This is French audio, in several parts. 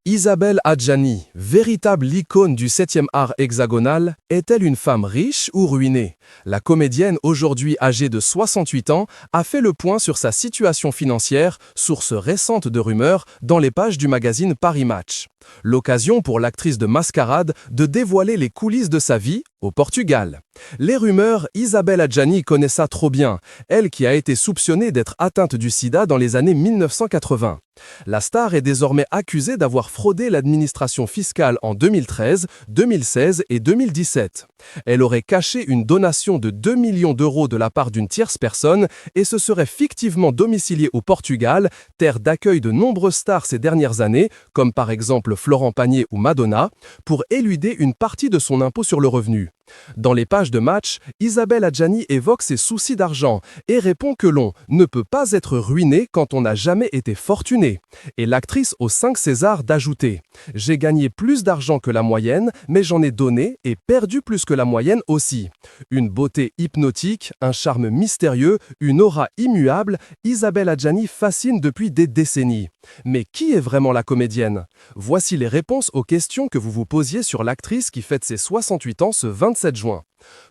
Isabelle Adjani, véritable icône du 7e art hexagonal, est-elle une femme riche ou ruinée? La comédienne, aujourd'hui âgée de 68 ans, a fait le point sur sa situation financière, source récente de rumeurs, dans les pages du magazine Paris Match. L'occasion pour l'actrice de Mascarade de dévoiler les coulisses de sa vie au Portugal. Les rumeurs, Isabelle Adjani connaît ça trop bien, elle qui a été soupçonnée d'être atteinte du sida dans les années 1980. La star est désormais accusée d'avoir fraudé l'administration fiscale en 2013, 2016 et 2017. Elle aurait caché une donation de 2 millions d'euros de la part d'une tierce personne et se serait fictivement domiciliée au Portugal, terre d'accueil de nombreuses stars ces dernières années, comme par exemple Florent Pagny ou Madonna, pour éluder une partie de son impôt sur le revenu. Dans les pages de Match, Isabelle Adjani évoque ses soucis d'argent et répond que l'on ne peut pas être ruiné quand on n'a jamais été fortuné. Et l'actrice aux 5 Césars d'ajouter « J'ai gagné plus d'argent que la moyenne, mais j'en ai donné et perdu plus que la moyenne aussi. » Une beauté hypnotique, un charme mystérieux, une aura immuable, Isabelle Adjani fascine depuis des décennies. Mais qui est vraiment la comédienne? Voici les réponses aux questions que vous vous posiez sur l'actrice qui fête ses 68 ans ce 27 juin.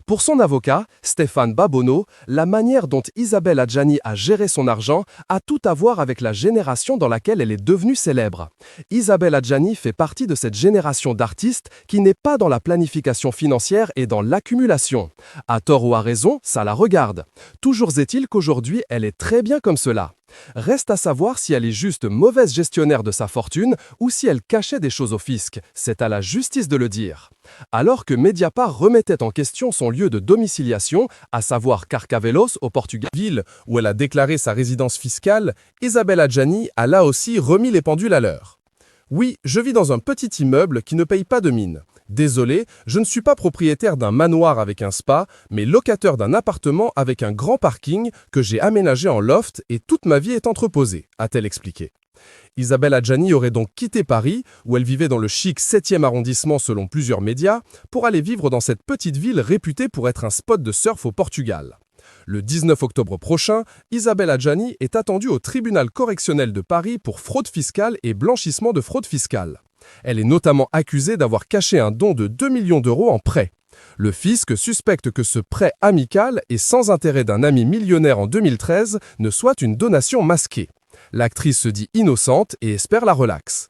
Pour son avocat, Stéphane Babonneau, la manière dont Isabelle Adjani a géré son argent a tout à voir avec la génération dans laquelle elle est devenue célèbre. Isabelle Adjani fait partie de cette génération d'artistes qui n'est pas dans la planification financière et dans l'accumulation. À tort ou à raison, ça la regarde. Toujours est-il qu'aujourd'hui, elle est très bien comme cela. Reste à savoir si elle est juste mauvaise gestionnaire de sa fortune ou si elle cachait des choses au fisc. C'est à la justice de le dire. Alors que Mediapart remettait en question son lieu de domiciliation, à savoir Carcavelos au Portugal, Ville où elle a déclaré sa résidence fiscale, Isabelle Adjani a là aussi remis les pendules à l'heure. Oui, je vis dans un petit immeuble qui ne paye pas de mine. Désolé, je ne suis pas propriétaire d'un manoir avec un spa, mais locataire d'un appartement avec un grand parking que j'ai aménagé en loft et toute ma vie est entreposée, a-t-elle expliqué. Isabelle Adjani aurait donc quitté Paris, où elle vivait dans le chic 7e arrondissement selon plusieurs médias, pour aller vivre dans cette petite ville réputée pour être un spot de surf au Portugal. Le 19 octobre prochain, Isabelle Adjani est attendue au tribunal correctionnel de Paris pour fraude fiscale et blanchissement de fraude fiscale. Elle est notamment accusée d'avoir caché un don de 2 millions d'euros en prêt. Le fisc suspecte que ce prêt amical et sans intérêt d'un ami millionnaire en 2013 ne soit une donation masquée. L'actrice se dit innocente et espère la relaxe.